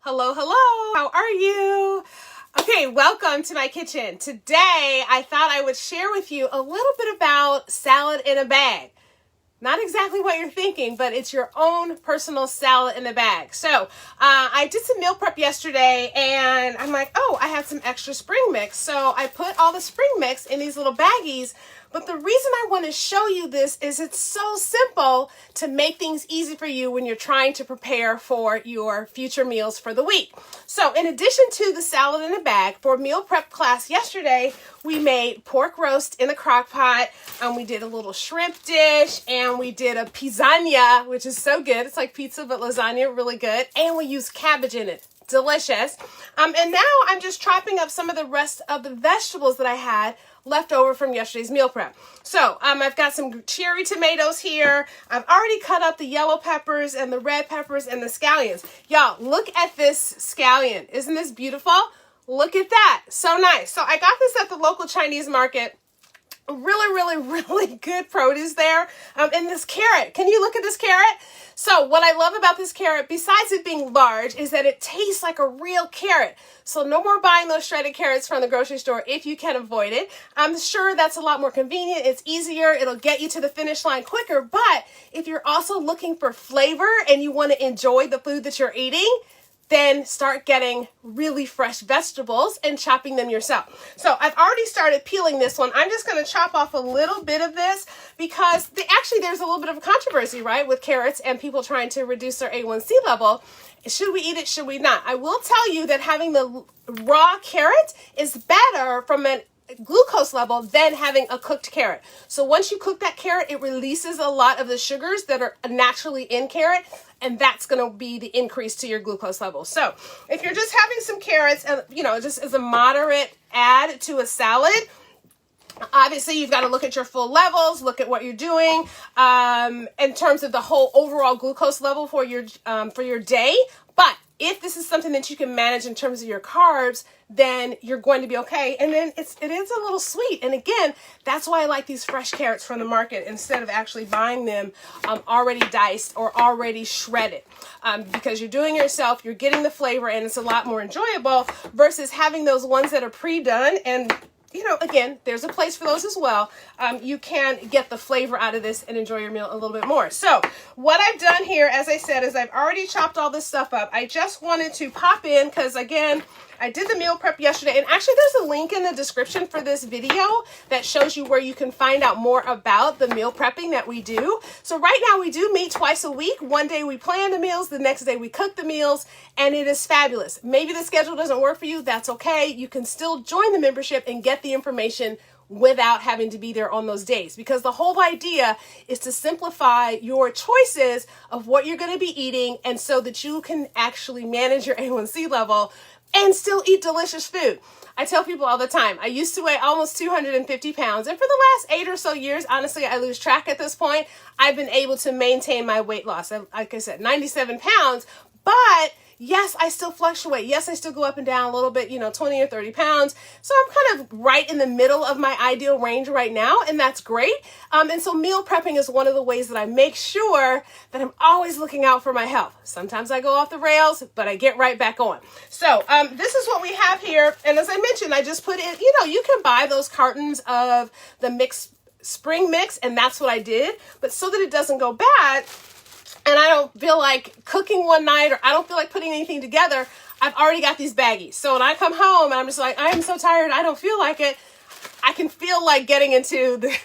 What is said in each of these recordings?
Hello, hello. How are you? Okay, welcome to my kitchen. Today, I thought I would share with you a little bit about salad in a bag. Not exactly what you're thinking, but it's your own personal salad in a bag. So I did some meal prep yesterday and I'm like, oh, I had some extra spring mix. So I put all the spring mix in these little baggies. But the reason I want to show you this is it's so simple to make things easy for you when you're trying to prepare for your future meals for the week. So in addition to the salad in a bag, for meal prep class yesterday, we made pork roast in a crock pot. We did a little shrimp dish and we did a pizzagna, which is so good. It's like pizza, but lasagna, really good. And we used cabbage in it. Delicious. And now I'm just chopping up some of the rest of the vegetables that I had left over from yesterday's meal prep. So I've got some cherry tomatoes here. I've already cut up the yellow peppers and the red peppers and the scallions. Y'all, look at this scallion. Isn't this beautiful? Look at that. So nice. So I got this at the local Chinese market. Really good produce there. And this carrot. Can you look at this carrot? So what I love about this carrot, besides it being large, is that it tastes like a real carrot. So no more buying those shredded carrots from the grocery store if you can avoid it. I'm sure that's a lot more convenient. It's easier. It'll get you to the finish line quicker. But if you're also looking for flavor and you want to enjoy the food that you're eating, then start getting really fresh vegetables and chopping them yourself. So I've already started peeling this one. I'm just going to chop off a little bit of this because there's a little bit of a controversy, right, with carrots and people trying to reduce their A1C level. Should we eat it? Should we not? I will tell you that having the raw carrot is better from a glucose level than having a cooked carrot. So once you cook that carrot, it releases a lot of the sugars that are naturally in carrot, and that's going to be the increase to your glucose level. So if you're just having some carrots and, just as a moderate add to a salad, obviously you've got to look at your full levels, look at what you're doing in terms of the whole overall glucose level for your day. But if this is something that you can manage in terms of your carbs, then you're going to be okay. And then it is a little sweet. And again, that's why I like these fresh carrots from the market instead of actually buying them already diced or already shredded. Because you're doing it yourself, you're getting the flavor, and it's a lot more enjoyable versus having those ones that are pre-done. And again, there's a place for those as well. You can get the flavor out of this and enjoy your meal a little bit more. So what I've done here, as I said, is I've already chopped all this stuff up. I just wanted to pop in because, again, I did the meal prep yesterday, and actually there's a link in the description for this video that shows you where you can find out more about the meal prepping that we do. So right now we do meet twice a week. One day we plan the meals, the next day we cook the meals, and it is fabulous. Maybe the schedule doesn't work for you. That's okay. You can still join the membership and get the information without having to be there on those days, because the whole idea is to simplify your choices of what you're going to be eating, and so that you can actually manage your A1C level and still eat delicious food. I tell people all the time, I used to weigh almost 250 pounds. And for the last 8 or so years, honestly, I lose track at this point. I've been able to maintain my weight loss. Like I said, 97 pounds. But yes, I still fluctuate. Yes, I still go up and down a little bit, 20 or 30 pounds. So I'm kind of right in the middle of my ideal range right now, and that's great. And so meal prepping is one of the ways that I make sure that I'm always looking out for my health. Sometimes I go off the rails, but I get right back on. So this is what we have here. And as I mentioned, I just put in, you can buy those cartons of the spring mix, and that's what I did. But so that it doesn't go bad, and I don't feel like cooking one night, or I don't feel like putting anything together, I've already got these baggies. So when I come home and I'm just like, I am so tired, I don't feel like it, I can feel like getting into the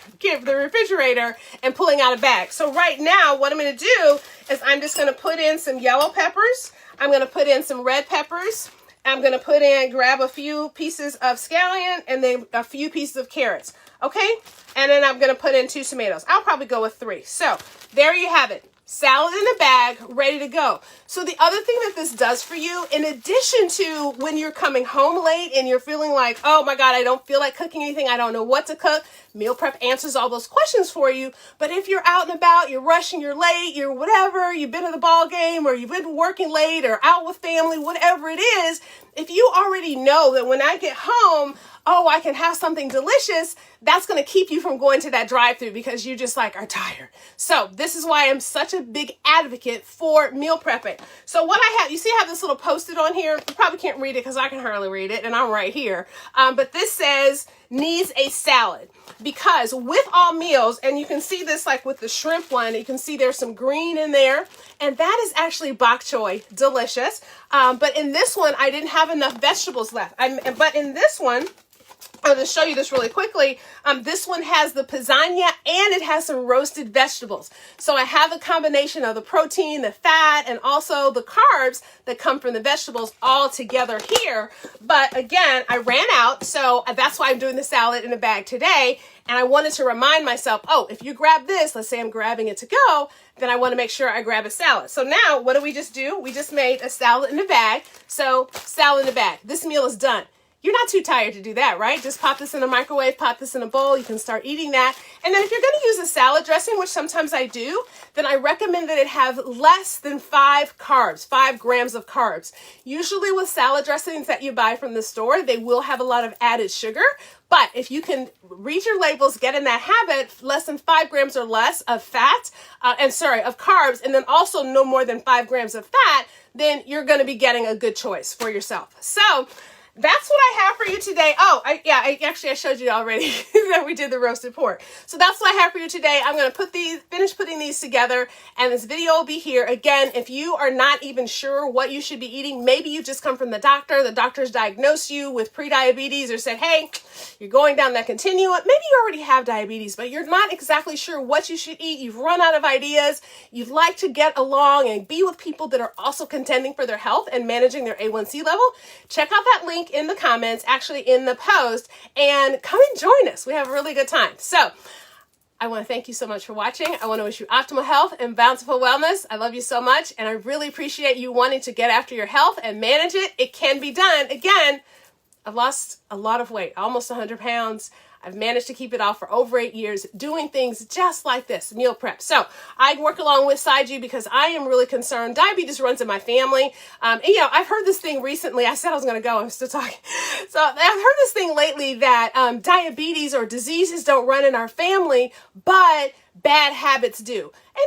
refrigerator and pulling out a bag. So right now, what I'm going to do is I'm just going to put in some yellow peppers. I'm going to put in some red peppers. I'm going to grab a few pieces of scallion and then a few pieces of carrots. Okay? And then I'm going to put in 2 tomatoes. I'll probably go with 3. So there you have it. Salad in a bag, ready to go. So the other thing that this does for you, in addition to when you're coming home late and you're feeling like, oh my God, I don't feel like cooking anything, I don't know what to cook, meal prep answers all those questions for you. But if you're out and about, you're rushing, you're late, you're whatever, you've been to the ball game, or you've been working late or out with family, whatever it is, if you already know that when I get home, oh, I can have something delicious, that's going to keep you from going to that drive-thru because you just like are tired. So this is why I'm such a big advocate for meal prepping. So what I have, you see I have this little post-it on here. You probably can't read it because I can hardly read it and I'm right here. But this says needs a salad, because with all meals, and you can see this like with the shrimp one, you can see there's some green in there, and that is actually bok choy, delicious. But in this one, I didn't have enough vegetables left. But in this one, I'm going to show you this really quickly. This one has the pisanha and it has some roasted vegetables. So I have a combination of the protein, the fat, and also the carbs that come from the vegetables all together here. But again, I ran out, so that's why I'm doing the salad in a bag today. And I wanted to remind myself, oh, if you grab this, let's say I'm grabbing it to go, then I want to make sure I grab a salad. So now, what do? We just made a salad in a bag. So salad in a bag. This meal is done. You're not too tired to do that, right? Just pop this in a microwave, pop this in a bowl. You can start eating that. And then if you're going to use a salad dressing, which sometimes I do, then I recommend that it have less than 5 carbs, 5 grams of carbs. Usually with salad dressings that you buy from the store, they will have a lot of added sugar. But if you can read your labels, get in that habit, less than 5 grams or less of fat, of carbs, and then also no more than 5 grams of fat, then you're going to be getting a good choice for yourself. So that's what I have for you today. Oh, I showed you already that we did the roasted pork. So that's what I have for you today. I'm going to finish putting these together, and this video will be here. Again, if you are not even sure what you should be eating, maybe you've just come from the doctor's diagnosed you with prediabetes or said, hey, you're going down that continuum. Maybe you already have diabetes, but you're not exactly sure what you should eat. You've run out of ideas. You'd like to get along and be with people that are also contending for their health and managing their A1C level. Check out that link in the comments, actually in the post, and come and join us. We have a really good time. So I want to thank you so much for watching. I want to wish you optimal health and bountiful wellness. I love you so much, and I really appreciate you wanting to get after your health and manage it. It can be done. Again, I've lost a lot of weight, almost 100 pounds. I've managed to keep it off for over 8 years, doing things just like this, meal prep. So I work along with you because I am really concerned. Diabetes runs in my family. I've heard this thing recently. I said I was going to go. I'm still talking. So I've heard this thing lately that diabetes or diseases don't run in our family, but bad habits do. And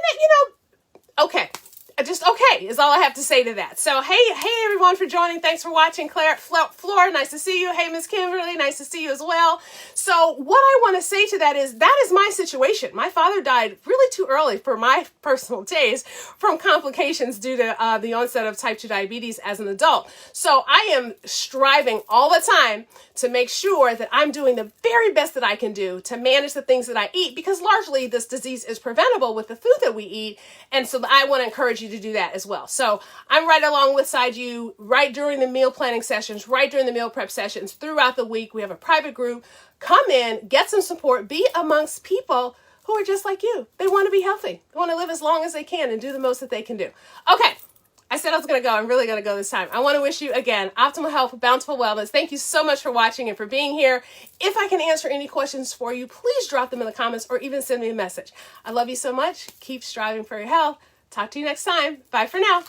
that, okay. Just okay is all I have to say to that. So, hey everyone for joining. Thanks for watching. Flora, nice to see you. Hey, Miss Kimberly, nice to see you as well. So what I want to say to that is my situation. My father died really too early for my personal taste from complications due to the onset of type 2 diabetes as an adult. So I am striving all the time to make sure that I'm doing the very best that I can do to manage the things that I eat, because largely this disease is preventable with the food that we eat. And so I want to encourage you to do that as well. So I'm right along with you right during the meal planning sessions, right during the meal prep sessions throughout the week. We have a private group. Come in, get some support, be amongst people who are just like you. They want to be healthy. They want to live as long as they can and do the most that they can do. Okay. I said I was going to go. I'm really going to go this time. I want to wish you, again, optimal health, bountiful wellness. Thank you so much for watching and for being here. If I can answer any questions for you, please drop them in the comments or even send me a message. I love you so much. Keep striving for your health. Talk to you next time. Bye for now.